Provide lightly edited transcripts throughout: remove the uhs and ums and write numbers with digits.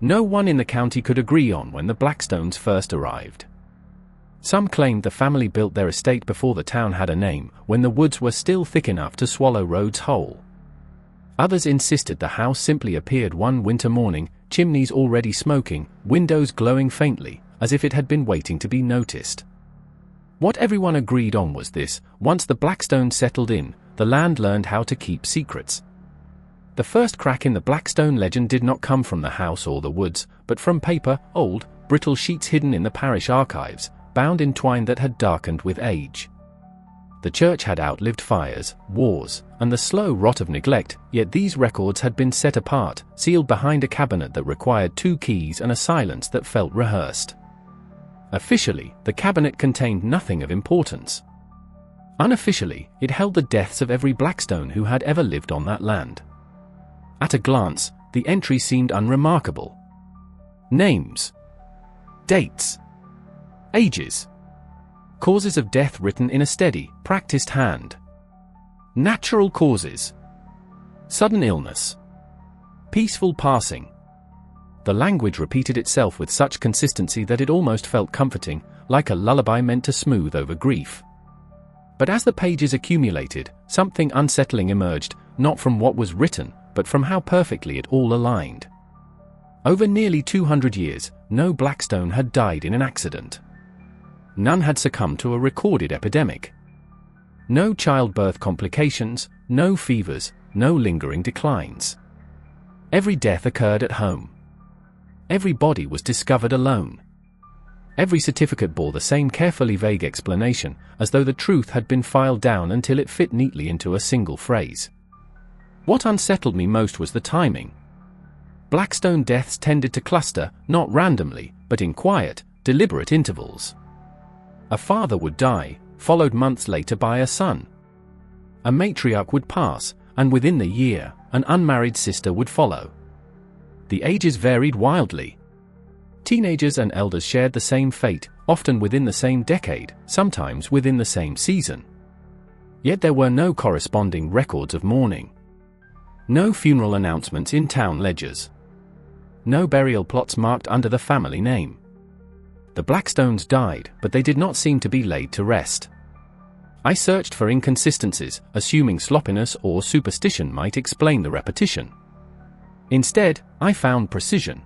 no one in the county could agree on when the Blackstones first arrived. Some claimed the family built their estate before the town had a name, when the woods were still thick enough to swallow roads whole. Others insisted the house simply appeared one winter morning, chimneys already smoking, windows glowing faintly, as if it had been waiting to be noticed. What everyone agreed on was this: once the Blackstones settled in, the land learned how to keep secrets. The first crack in the Blackstone legend did not come from the house or the woods, but from paper, old, brittle sheets hidden in the parish archives, bound in twine that had darkened with age. The church had outlived fires, wars, and the slow rot of neglect, yet these records had been set apart, sealed behind a cabinet that required 2 keys and a silence that felt rehearsed. Officially, the cabinet contained nothing of importance. Unofficially, it held the deaths of every Blackstone who had ever lived on that land. At a glance, the entry seemed unremarkable. Names, dates, ages, causes of death written in a steady, practiced hand. Natural causes, sudden illness, peaceful passing. The language repeated itself with such consistency that it almost felt comforting, like a lullaby meant to smooth over grief. But as the pages accumulated, something unsettling emerged, not from what was written, but from how perfectly it all aligned. Over nearly 200 years, no Blackstone had died in an accident. None had succumbed to a recorded epidemic. No childbirth complications, no fevers, no lingering declines. Every death occurred at home. Every body was discovered alone. Every certificate bore the same carefully vague explanation, as though the truth had been filed down until it fit neatly into a single phrase. What unsettled me most was the timing. Blackstone deaths tended to cluster, not randomly, but in quiet, deliberate intervals. A father would die, followed months later by a son. A matriarch would pass, and within the year, an unmarried sister would follow. The ages varied wildly. Teenagers and elders shared the same fate, often within the same decade, sometimes within the same season. Yet there were no corresponding records of mourning. No funeral announcements in town ledgers. No burial plots marked under the family name. The Blackstones died, but they did not seem to be laid to rest. I searched for inconsistencies, assuming sloppiness or superstition might explain the repetition. Instead, I found precision.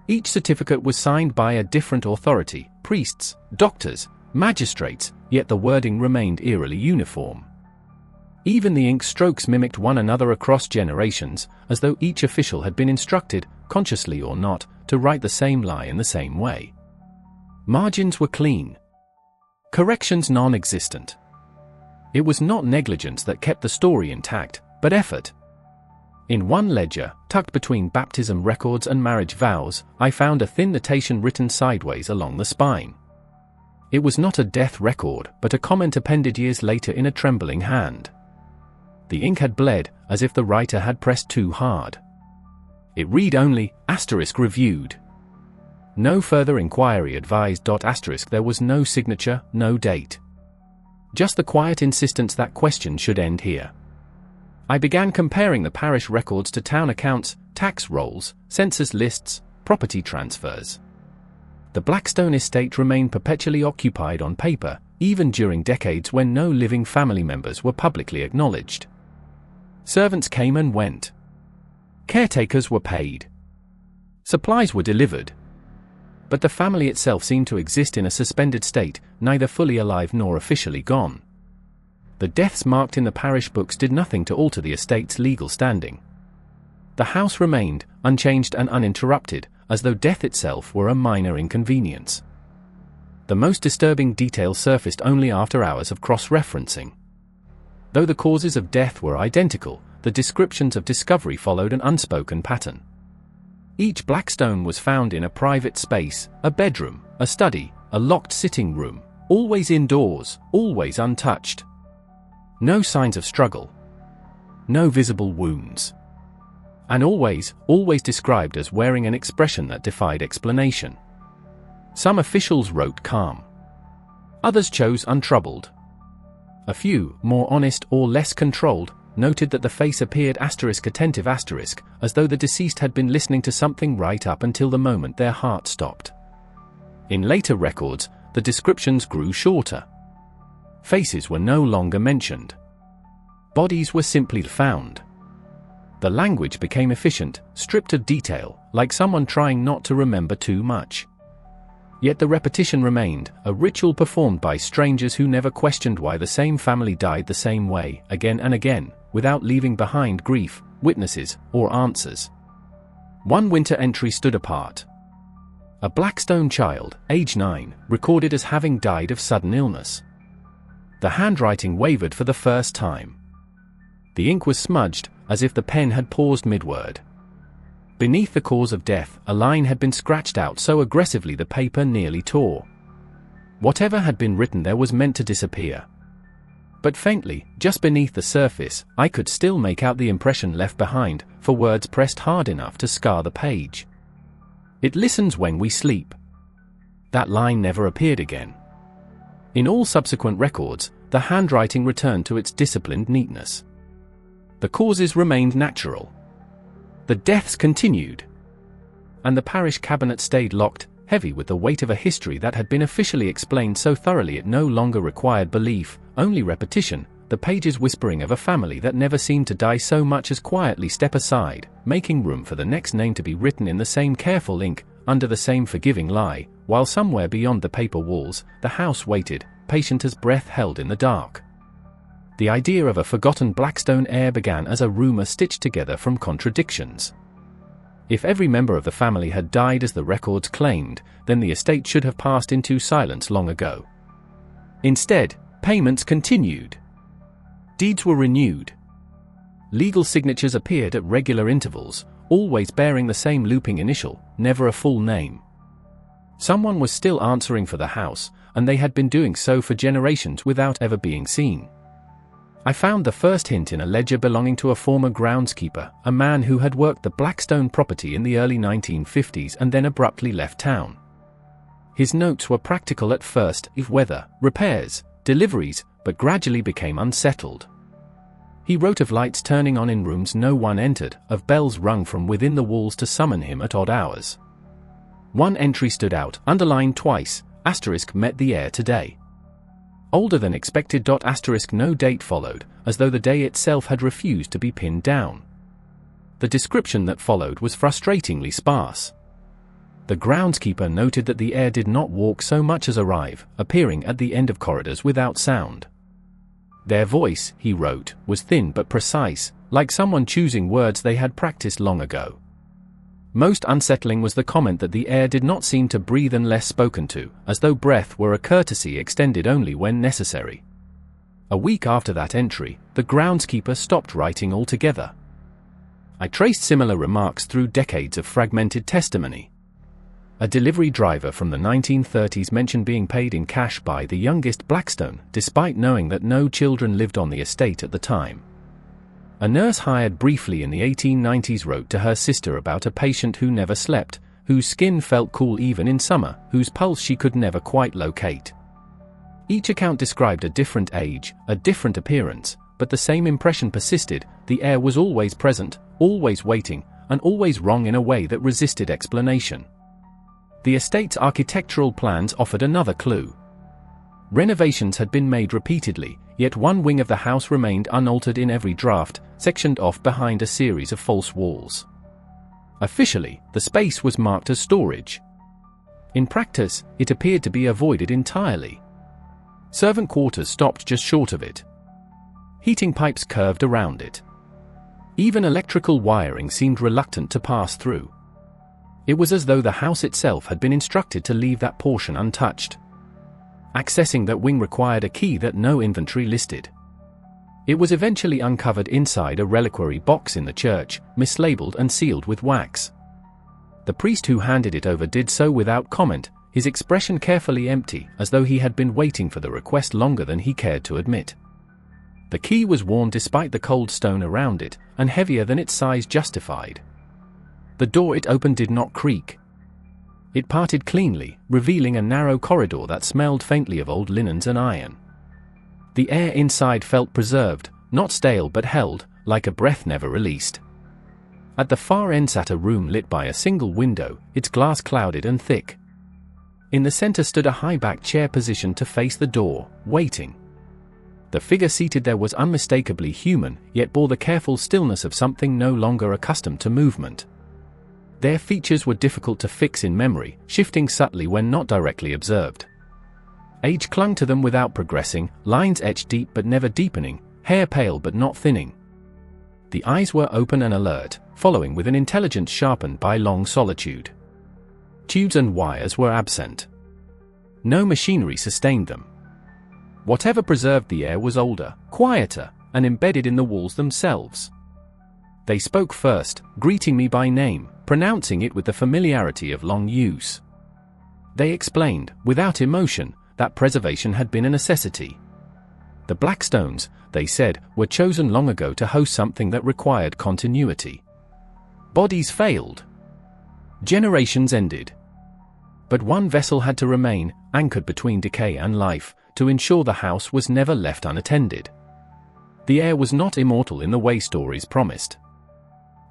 Each certificate was signed by a different authority, priests, doctors, magistrates, yet the wording remained eerily uniform. Even the ink strokes mimicked one another across generations, as though each official had been instructed, consciously or not, to write the same lie in the same way. Margins were clean. Corrections non-existent. It was not negligence that kept the story intact, but effort. In one ledger, tucked between baptism records and marriage vows, I found a thin notation written sideways along the spine. It was not a death record, but a comment appended years later in a trembling hand. The ink had bled, as if the writer had pressed too hard. It read only, *reviewed. No further inquiry advised. There was no signature, no date. Just the quiet insistence that question should end here. I began comparing the parish records to town accounts, tax rolls, census lists, property transfers. The Blackstone estate remained perpetually occupied on paper, even during decades when no living family members were publicly acknowledged. Servants came and went. Caretakers were paid. Supplies were delivered. But the family itself seemed to exist in a suspended state, neither fully alive nor officially gone. The deaths marked in the parish books did nothing to alter the estate's legal standing. The house remained, unchanged and uninterrupted, as though death itself were a minor inconvenience. The most disturbing details surfaced only after hours of cross-referencing. Though the causes of death were identical, the descriptions of discovery followed an unspoken pattern. Each Blackstone was found in a private space, a bedroom, a study, a locked sitting room, always indoors, always untouched. No signs of struggle. No visible wounds. And always described as wearing an expression that defied explanation. Some officials wrote calm. Others chose untroubled. A few, more honest or less controlled, noted that the face appeared *attentive*, as though the deceased had been listening to something right up until the moment their heart stopped. In later records, the descriptions grew shorter. Faces were no longer mentioned. Bodies were simply found. The language became efficient, stripped of detail, like someone trying not to remember too much. Yet the repetition remained, a ritual performed by strangers who never questioned why the same family died the same way, again and again, without leaving behind grief, witnesses, or answers. One winter entry stood apart. A Blackstone child, age 9, recorded as having died of sudden illness. The handwriting wavered for the first time. The ink was smudged, as if the pen had paused mid-word. Beneath the cause of death, a line had been scratched out so aggressively the paper nearly tore. Whatever had been written there was meant to disappear. But faintly, just beneath the surface, I could still make out the impression left behind, for words pressed hard enough to scar the page. "It listens when we sleep." That line never appeared again. In all subsequent records, the handwriting returned to its disciplined neatness. The causes remained natural. The deaths continued. And the parish cabinet stayed locked, heavy with the weight of a history that had been officially explained so thoroughly it no longer required belief, only repetition, the pages whispering of a family that never seemed to die so much as quietly step aside, making room for the next name to be written in the same careful ink, under the same forgiving lie, while somewhere beyond the paper walls, the house waited, patient as breath held in the dark. The idea of a forgotten Blackstone heir began as a rumor stitched together from contradictions. If every member of the family had died as the records claimed, then the estate should have passed into silence long ago. Instead, payments continued. Deeds were renewed. Legal signatures appeared at regular intervals, always bearing the same looping initial, never a full name. Someone was still answering for the house, and they had been doing so for generations without ever being seen. I found the first hint in a ledger belonging to a former groundskeeper, a man who had worked the Blackstone property in the early 1950s and then abruptly left town. His notes were practical at first, if weather, repairs, deliveries, but gradually became unsettled. He wrote of lights turning on in rooms no one entered, of bells rung from within the walls to summon him at odd hours. One entry stood out, underlined twice, * met the heir today. Older than expected. * No date followed, as though the day itself had refused to be pinned down. The description that followed was frustratingly sparse. The groundskeeper noted that the heir did not walk so much as arrive, appearing at the end of corridors without sound. Their voice, he wrote, was thin but precise, like someone choosing words they had practiced long ago. Most unsettling was the comment that the heir did not seem to breathe unless spoken to, as though breath were a courtesy extended only when necessary. A week after that entry, the groundskeeper stopped writing altogether. I traced similar remarks through decades of fragmented testimony. A delivery driver from the 1930s mentioned being paid in cash by the youngest Blackstone, despite knowing that no children lived on the estate at the time. A nurse hired briefly in the 1890s wrote to her sister about a patient who never slept, whose skin felt cool even in summer, whose pulse she could never quite locate. Each account described a different age, a different appearance, but the same impression persisted: the heir was always present, always waiting, and always wrong in a way that resisted explanation. The estate's architectural plans offered another clue. Renovations had been made repeatedly, yet one wing of the house remained unaltered in every draft, sectioned off behind a series of false walls. Officially, the space was marked as storage. In practice, it appeared to be avoided entirely. Servant quarters stopped just short of it. Heating pipes curved around it. Even electrical wiring seemed reluctant to pass through. It was as though the house itself had been instructed to leave that portion untouched. Accessing that wing required a key that no inventory listed. It was eventually uncovered inside a reliquary box in the church, mislabeled and sealed with wax. The priest who handed it over did so without comment, his expression carefully empty, as though he had been waiting for the request longer than he cared to admit. The key was worn despite the cold stone around it, and heavier than its size justified. The door it opened did not creak. It parted cleanly, revealing a narrow corridor that smelled faintly of old linens and iron. The air inside felt preserved, not stale but held, like a breath never released. At the far end sat a room lit by a single window, its glass clouded and thick. In the center stood a high-backed chair positioned to face the door, waiting. The figure seated there was unmistakably human, yet bore the careful stillness of something no longer accustomed to movement. Their features were difficult to fix in memory, shifting subtly when not directly observed. Age clung to them without progressing, lines etched deep but never deepening, hair pale but not thinning. The eyes were open and alert, following with an intelligence sharpened by long solitude. Tubes and wires were absent. No machinery sustained them. Whatever preserved the air was older, quieter, and embedded in the walls themselves. They spoke first, greeting me by name, pronouncing it with the familiarity of long use. They explained, without emotion, that preservation had been a necessity. The Blackstones, they said, were chosen long ago to host something that required continuity. Bodies failed. Generations ended. But one vessel had to remain, anchored between decay and life, to ensure the house was never left unattended. The air was not immortal in the way stories promised.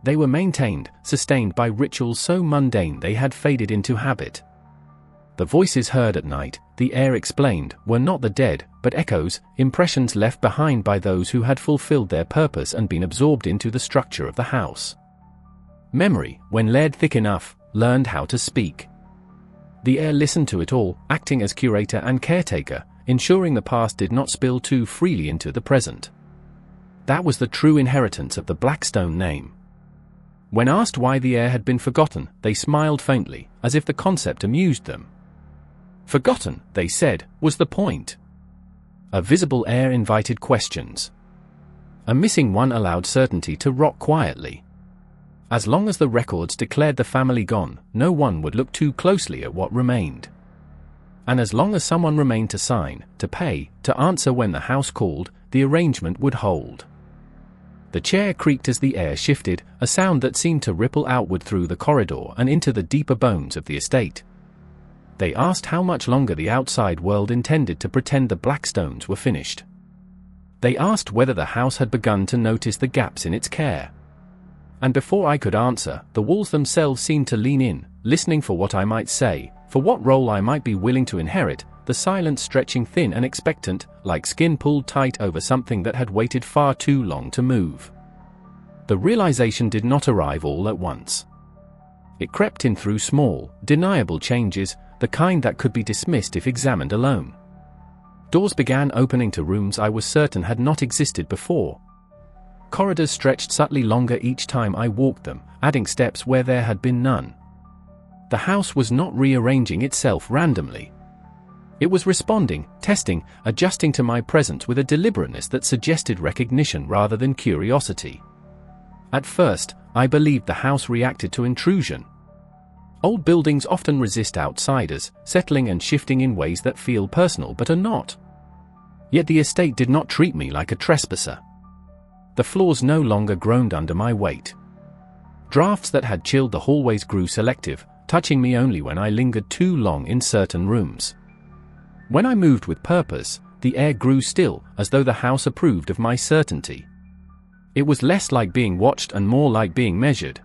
They were maintained, sustained by rituals so mundane they had faded into habit. The voices heard at night, the air explained, were not the dead, but echoes, impressions left behind by those who had fulfilled their purpose and been absorbed into the structure of the house. Memory, when layered thick enough, learned how to speak. The air listened to it all, acting as curator and caretaker, ensuring the past did not spill too freely into the present. That was the true inheritance of the Blackstone name. When asked why the air had been forgotten, they smiled faintly, as if the concept amused them. Forgotten, they said, was the point. A visible air invited questions. A missing one allowed certainty to rot quietly. As long as the records declared the family gone, no one would look too closely at what remained. And as long as someone remained to sign, to pay, to answer when the house called, the arrangement would hold. The chair creaked as the air shifted, a sound that seemed to ripple outward through the corridor and into the deeper bones of the estate. They asked how much longer the outside world intended to pretend the Blackstones were finished. They asked whether the house had begun to notice the gaps in its care. And before I could answer, the walls themselves seemed to lean in, listening for what I might say, for what role I might be willing to inherit, the silence stretching thin and expectant, like skin pulled tight over something that had waited far too long to move. The realization did not arrive all at once. It crept in through small, deniable changes, the kind that could be dismissed if examined alone. Doors began opening to rooms I was certain had not existed before. Corridors stretched subtly longer each time I walked them, adding steps where there had been none. The house was not rearranging itself randomly. It was responding, testing, adjusting to my presence with a deliberateness that suggested recognition rather than curiosity. At first, I believed the house reacted to intrusion. Old buildings often resist outsiders, settling and shifting in ways that feel personal but are not. Yet the estate did not treat me like a trespasser. The floors no longer groaned under my weight. Drafts that had chilled the hallways grew selective, touching me only when I lingered too long in certain rooms. When I moved with purpose, the air grew still, as though the house approved of my certainty. It was less like being watched and more like being measured.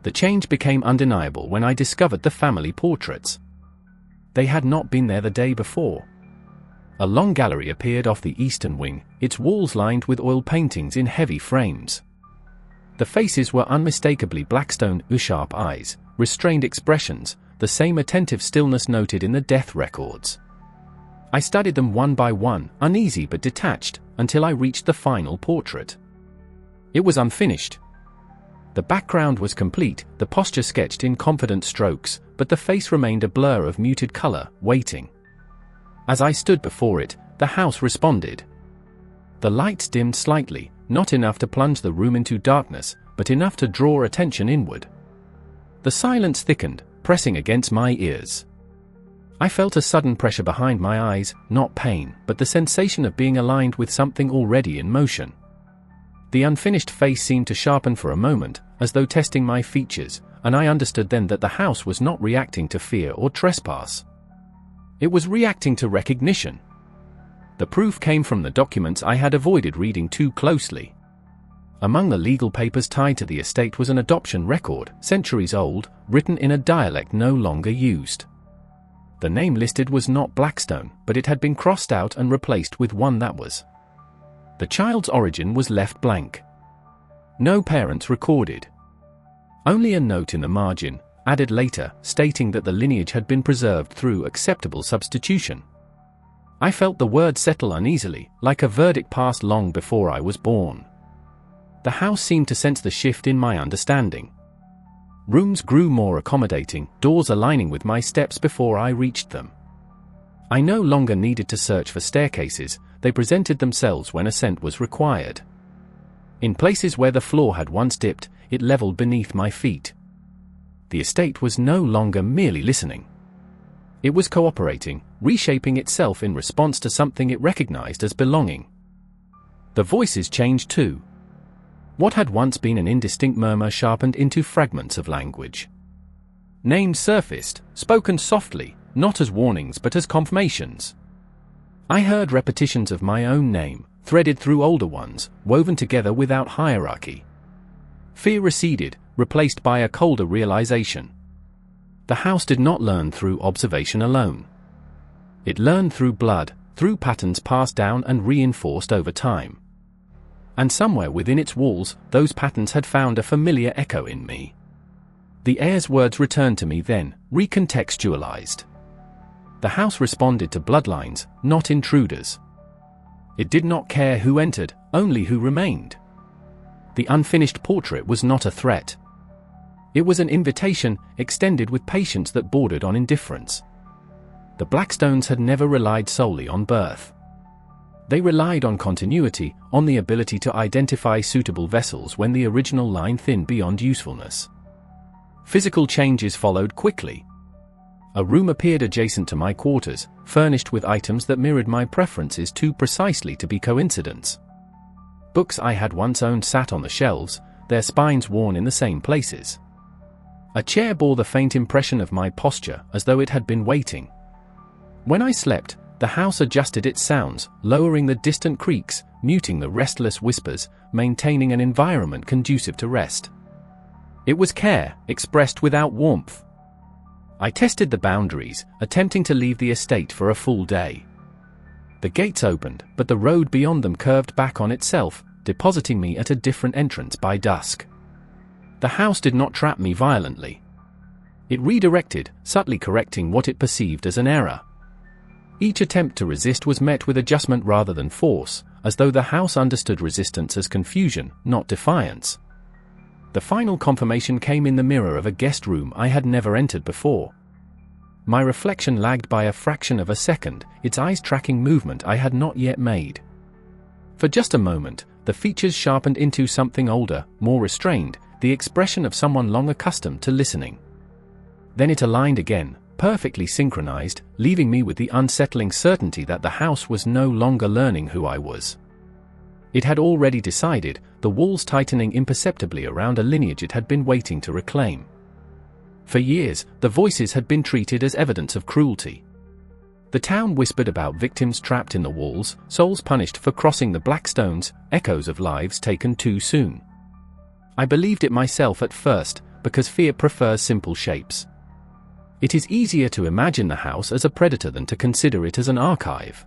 The change became undeniable when I discovered the family portraits. They had not been there the day before. A long gallery appeared off the eastern wing, its walls lined with oil paintings in heavy frames. The faces were unmistakably Blackstone, sharp eyes, restrained expressions, the same attentive stillness noted in the death records. I studied them one by one, uneasy but detached, until I reached the final portrait. It was unfinished. The background was complete, the posture sketched in confident strokes, but the face remained a blur of muted color, waiting. As I stood before it, the house responded. The lights dimmed slightly, not enough to plunge the room into darkness, but enough to draw attention inward. The silence thickened, pressing against my ears. I felt a sudden pressure behind my eyes, not pain, but the sensation of being aligned with something already in motion. The unfinished face seemed to sharpen for a moment, as though testing my features, and I understood then that the house was not reacting to fear or trespass. It was reacting to recognition. The proof came from the documents I had avoided reading too closely. Among the legal papers tied to the estate was an adoption record, centuries old, written in a dialect no longer used. The name listed was not Blackstone, but it had been crossed out and replaced with one that was. The child's origin was left blank. No parents recorded. Only a note in the margin, added later, stating that the lineage had been preserved through acceptable substitution. I felt the word settle uneasily, like a verdict passed long before I was born. The house seemed to sense the shift in my understanding. Rooms grew more accommodating, doors aligning with my steps before I reached them. I no longer needed to search for staircases, they presented themselves when ascent was required. In places where the floor had once dipped, it leveled beneath my feet. The estate was no longer merely listening. It was cooperating, reshaping itself in response to something it recognized as belonging. The voices changed too. What had once been an indistinct murmur sharpened into fragments of language. Names surfaced, spoken softly, not as warnings but as confirmations. I heard repetitions of my own name, threaded through older ones, woven together without hierarchy. Fear receded, replaced by a colder realization. The house did not learn through observation alone. It learned through blood, through patterns passed down and reinforced over time. And somewhere within its walls, those patterns had found a familiar echo in me. The heir's words returned to me then, recontextualized. The house responded to bloodlines, not intruders. It did not care who entered, only who remained. The unfinished portrait was not a threat. It was an invitation, extended with patience that bordered on indifference. The Blackstones had never relied solely on birth. They relied on continuity, on the ability to identify suitable vessels when the original line thinned beyond usefulness. Physical changes followed quickly. A room appeared adjacent to my quarters, furnished with items that mirrored my preferences too precisely to be coincidence. Books I had once owned sat on the shelves, their spines worn in the same places. A chair bore the faint impression of my posture, as though it had been waiting. When I slept, the house adjusted its sounds, lowering the distant creaks, muting the restless whispers, maintaining an environment conducive to rest. It was care, expressed without warmth. I tested the boundaries, attempting to leave the estate for a full day. The gates opened, but the road beyond them curved back on itself, depositing me at a different entrance by dusk. The house did not trap me violently. It redirected, subtly correcting what it perceived as an error. Each attempt to resist was met with adjustment rather than force, as though the house understood resistance as confusion, not defiance. The final confirmation came in the mirror of a guest room I had never entered before. My reflection lagged by a fraction of a second, its eyes tracking movement I had not yet made. For just a moment, the features sharpened into something older, more restrained, the expression of someone long accustomed to listening. Then it aligned again, perfectly synchronized, leaving me with the unsettling certainty that the house was no longer learning who I was. It had already decided, the walls tightening imperceptibly around a lineage it had been waiting to reclaim. For years, the voices had been treated as evidence of cruelty. The town whispered about victims trapped in the walls, souls punished for crossing the Blackstones, echoes of lives taken too soon. I believed it myself at first, because fear prefers simple shapes. It is easier to imagine the house as a predator than to consider it as an archive.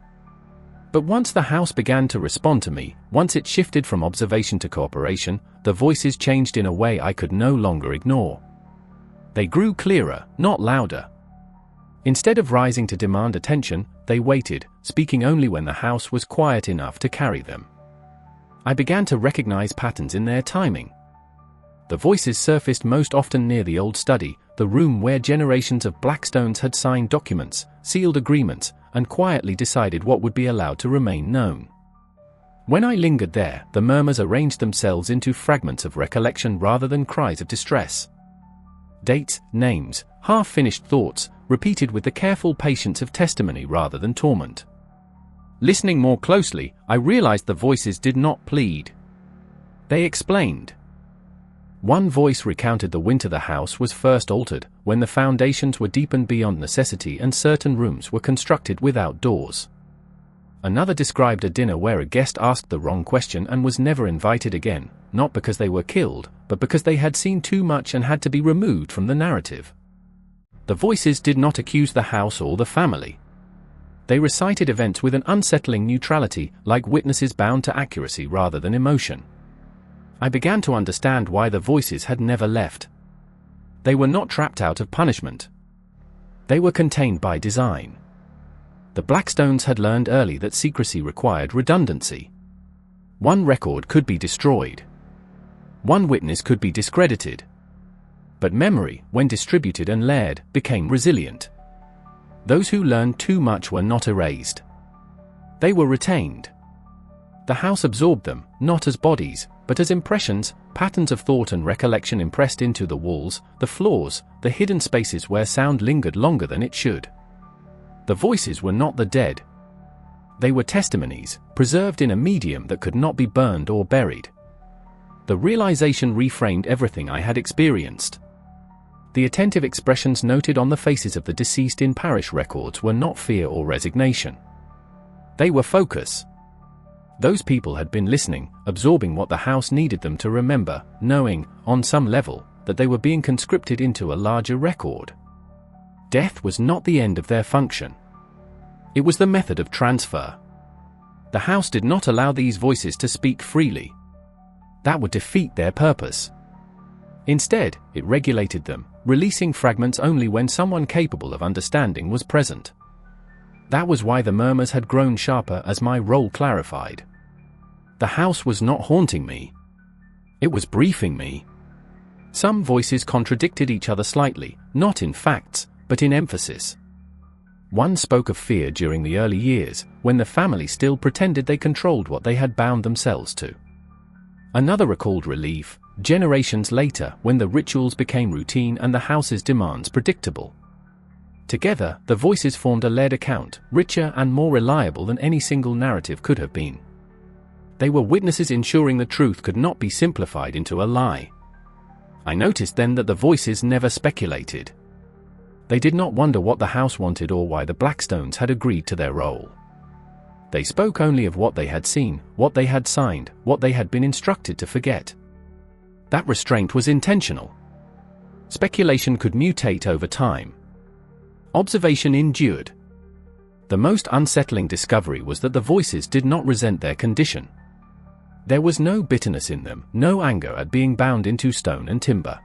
But once the house began to respond to me, once it shifted from observation to cooperation, the voices changed in a way I could no longer ignore. They grew clearer, not louder. Instead of rising to demand attention, they waited, speaking only when the house was quiet enough to carry them. I began to recognize patterns in their timing. The voices surfaced most often near the old study, the room where generations of Blackstones had signed documents, sealed agreements, and quietly decided what would be allowed to remain known. When I lingered there, the murmurs arranged themselves into fragments of recollection rather than cries of distress. Dates, names, half-finished thoughts, repeated with the careful patience of testimony rather than torment. Listening more closely, I realized the voices did not plead. They explained. One voice recounted the winter the house was first altered, when the foundations were deepened beyond necessity and certain rooms were constructed without doors. Another described a dinner where a guest asked the wrong question and was never invited again, not because they were killed, but because they had seen too much and had to be removed from the narrative. The voices did not accuse the house or the family. They recited events with an unsettling neutrality, like witnesses bound to accuracy rather than emotion. I began to understand why the voices had never left. They were not trapped out of punishment. They were contained by design. The Blackstones had learned early that secrecy required redundancy. One record could be destroyed. One witness could be discredited. But memory, when distributed and layered, became resilient. Those who learned too much were not erased. They were retained. The house absorbed them, not as bodies, but as impressions, patterns of thought and recollection impressed into the walls, the floors, the hidden spaces where sound lingered longer than it should. The voices were not the dead. They were testimonies, preserved in a medium that could not be burned or buried. The realization reframed everything I had experienced. The attentive expressions noted on the faces of the deceased in parish records were not fear or resignation. They were focus. Those people had been listening, absorbing what the house needed them to remember, knowing, on some level, that they were being conscripted into a larger record. Death was not the end of their function. It was the method of transfer. The house did not allow these voices to speak freely. That would defeat their purpose. Instead, it regulated them, releasing fragments only when someone capable of understanding was present. That was why the murmurs had grown sharper as my role clarified. The house was not haunting me. It was briefing me. Some voices contradicted each other slightly, not in facts, but in emphasis. One spoke of fear during the early years, when the family still pretended they controlled what they had bound themselves to. Another recalled relief, generations later, when the rituals became routine and the house's demands predictable. Together, the voices formed a layered account, richer and more reliable than any single narrative could have been. They were witnesses ensuring the truth could not be simplified into a lie. I noticed then that the voices never speculated. They did not wonder what the house wanted or why the Blackstones had agreed to their role. They spoke only of what they had seen, what they had signed, what they had been instructed to forget. That restraint was intentional. Speculation could mutate over time. Observation endured. The most unsettling discovery was that the voices did not resent their condition. There was no bitterness in them, no anger at being bound into stone and timber.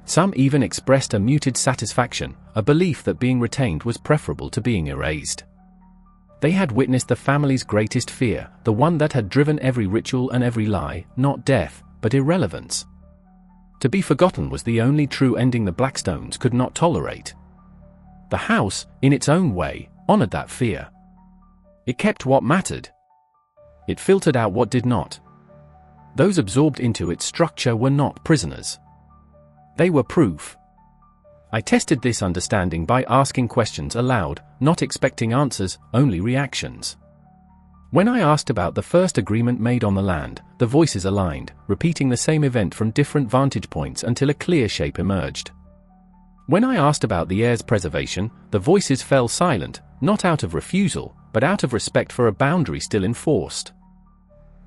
Some even expressed a muted satisfaction, a belief that being retained was preferable to being erased. They had witnessed the family's greatest fear, the one that had driven every ritual and every lie, not death, but irrelevance. To be forgotten was the only true ending the Blackstones could not tolerate. The house, in its own way, honored that fear. It kept what mattered. It filtered out what did not. Those absorbed into its structure were not prisoners. They were proof. I tested this understanding by asking questions aloud, not expecting answers, only reactions. When I asked about the first agreement made on the land, the voices aligned, repeating the same event from different vantage points until a clear shape emerged. When I asked about the heir's preservation, the voices fell silent, not out of refusal, but out of respect for a boundary still enforced.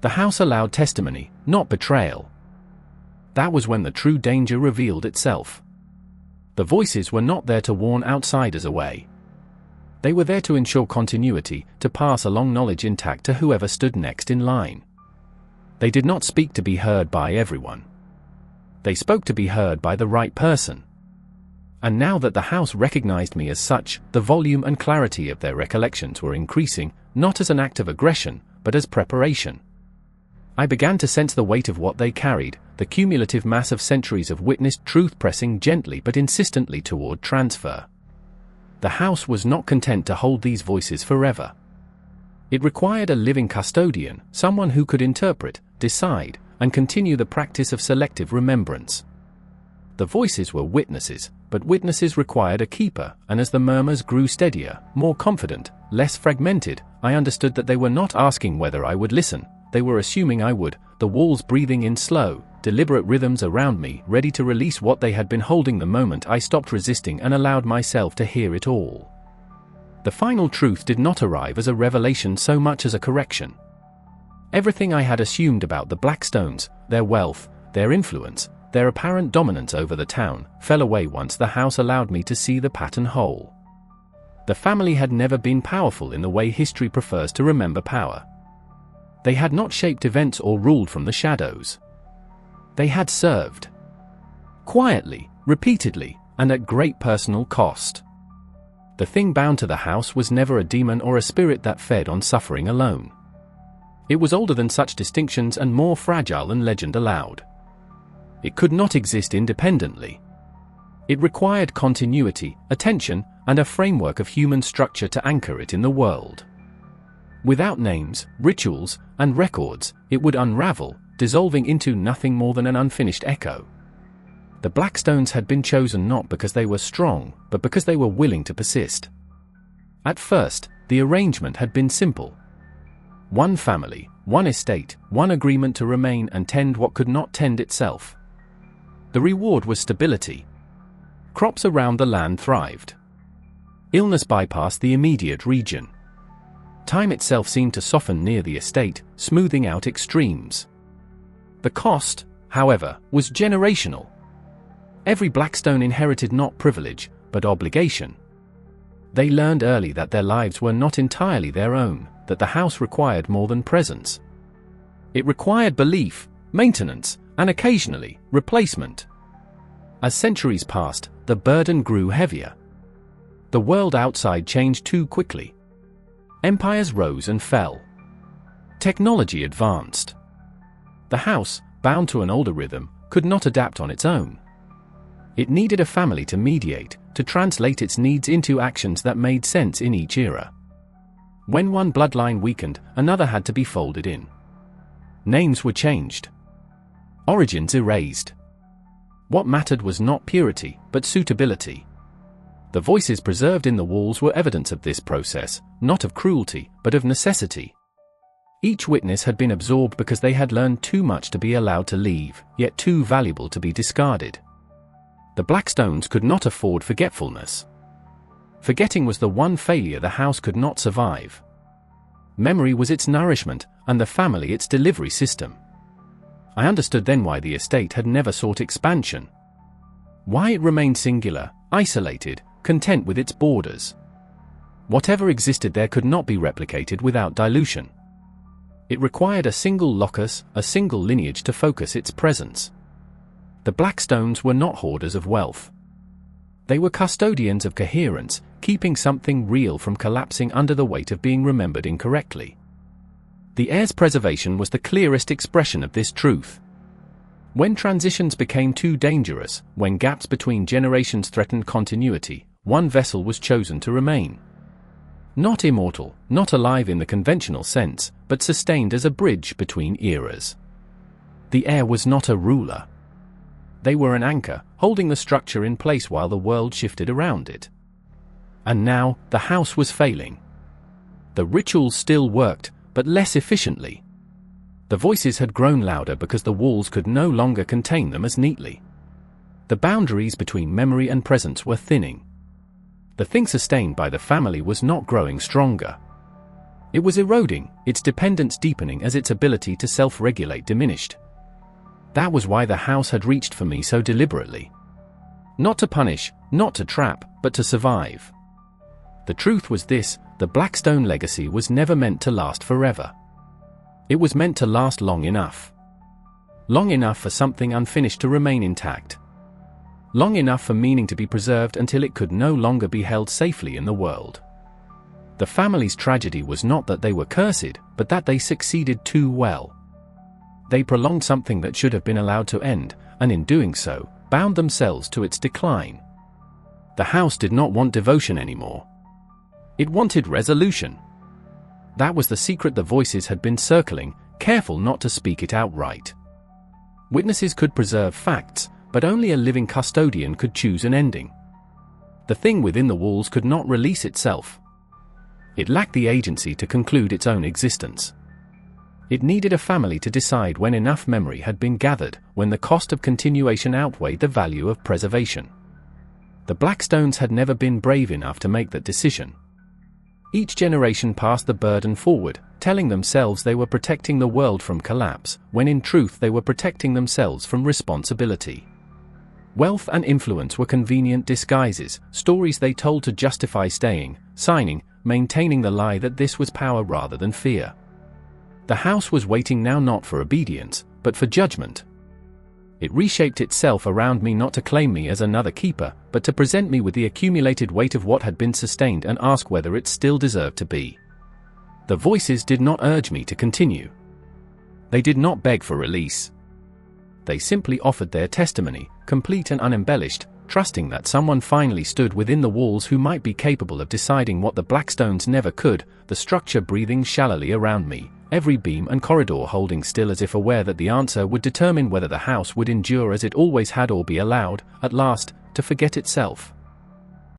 The house allowed testimony, not betrayal. That was when the true danger revealed itself. The voices were not there to warn outsiders away. They were there to ensure continuity, to pass along knowledge intact to whoever stood next in line. They did not speak to be heard by everyone. They spoke to be heard by the right person. And now that the house recognized me as such, the volume and clarity of their recollections were increasing, not as an act of aggression, but as preparation. I began to sense the weight of what they carried, the cumulative mass of centuries of witnessed truth pressing gently but insistently toward transfer. The house was not content to hold these voices forever. It required a living custodian, someone who could interpret, decide, and continue the practice of selective remembrance. The voices were witnesses, but witnesses required a keeper, and as the murmurs grew steadier, more confident, less fragmented, I understood that they were not asking whether I would listen. They were assuming I would, the walls breathing in slow, deliberate rhythms around me, ready to release what they had been holding the moment I stopped resisting and allowed myself to hear it all. The final truth did not arrive as a revelation so much as a correction. Everything I had assumed about the Blackstones, their wealth, their influence, their apparent dominance over the town, fell away once the house allowed me to see the pattern whole. The family had never been powerful in the way history prefers to remember power. They had not shaped events or ruled from the shadows. They had served. Quietly, repeatedly, and at great personal cost. The thing bound to the house was never a demon or a spirit that fed on suffering alone. It was older than such distinctions and more fragile than legend allowed. It could not exist independently. It required continuity, attention, and a framework of human structure to anchor it in the world. Without names, rituals, and records, it would unravel, dissolving into nothing more than an unfinished echo. The Blackstones had been chosen not because they were strong, but because they were willing to persist. At first, the arrangement had been simple. One family, one estate, one agreement to remain and tend what could not tend itself. The reward was stability. Crops around the land thrived. Illness bypassed the immediate region. Time itself seemed to soften near the estate, smoothing out extremes. The cost, however, was generational. Every Blackstone inherited not privilege, but obligation. They learned early that their lives were not entirely their own, that the house required more than presence. It required belief, maintenance, and occasionally, replacement. As centuries passed, the burden grew heavier. The world outside changed too quickly. Empires rose and fell. Technology advanced. The house, bound to an older rhythm, could not adapt on its own. It needed a family to mediate, to translate its needs into actions that made sense in each era. When one bloodline weakened, another had to be folded in. Names were changed. Origins erased. What mattered was not purity, but suitability. The voices preserved in the walls were evidence of this process, not of cruelty, but of necessity. Each witness had been absorbed because they had learned too much to be allowed to leave, yet too valuable to be discarded. The Blackstones could not afford forgetfulness. Forgetting was the one failure the house could not survive. Memory was its nourishment, and the family its delivery system. I understood then why the estate had never sought expansion. Why it remained singular, isolated, content with its borders. Whatever existed there could not be replicated without dilution. It required a single locus, a single lineage to focus its presence. The Blackstones were not hoarders of wealth. They were custodians of coherence, keeping something real from collapsing under the weight of being remembered incorrectly. The heir's preservation was the clearest expression of this truth. When transitions became too dangerous, when gaps between generations threatened continuity, one vessel was chosen to remain. Not immortal, not alive in the conventional sense, but sustained as a bridge between eras. The heir was not a ruler. They were an anchor, holding the structure in place while the world shifted around it. And now, the house was failing. The rituals still worked, but less efficiently. The voices had grown louder because the walls could no longer contain them as neatly. The boundaries between memory and presence were thinning. The thing sustained by the family was not growing stronger. It was eroding, its dependence deepening as its ability to self-regulate diminished. That was why the house had reached for me so deliberately. Not to punish, not to trap, but to survive. The truth was this: the Blackstone legacy was never meant to last forever. It was meant to last long enough. Long enough for something unfinished to remain intact. Long enough for meaning to be preserved until it could no longer be held safely in the world. The family's tragedy was not that they were cursed, but that they succeeded too well. They prolonged something that should have been allowed to end, and in doing so, bound themselves to its decline. The house did not want devotion anymore. It wanted resolution. That was the secret the voices had been circling, careful not to speak it outright. Witnesses could preserve facts, but only a living custodian could choose an ending. The thing within the walls could not release itself. It lacked the agency to conclude its own existence. It needed a family to decide when enough memory had been gathered, when the cost of continuation outweighed the value of preservation. The Blackstones had never been brave enough to make that decision. Each generation passed the burden forward, telling themselves they were protecting the world from collapse, when in truth they were protecting themselves from responsibility. Wealth and influence were convenient disguises, stories they told to justify staying, signing, maintaining the lie that this was power rather than fear. The house was waiting now not for obedience, but for judgment. It reshaped itself around me not to claim me as another keeper, but to present me with the accumulated weight of what had been sustained and ask whether it still deserved to be. The voices did not urge me to continue. They did not beg for release. They simply offered their testimony, complete and unembellished, trusting that someone finally stood within the walls who might be capable of deciding what the Blackstones never could, the structure breathing shallowly around me, every beam and corridor holding still as if aware that the answer would determine whether the house would endure as it always had or be allowed, at last, to forget itself.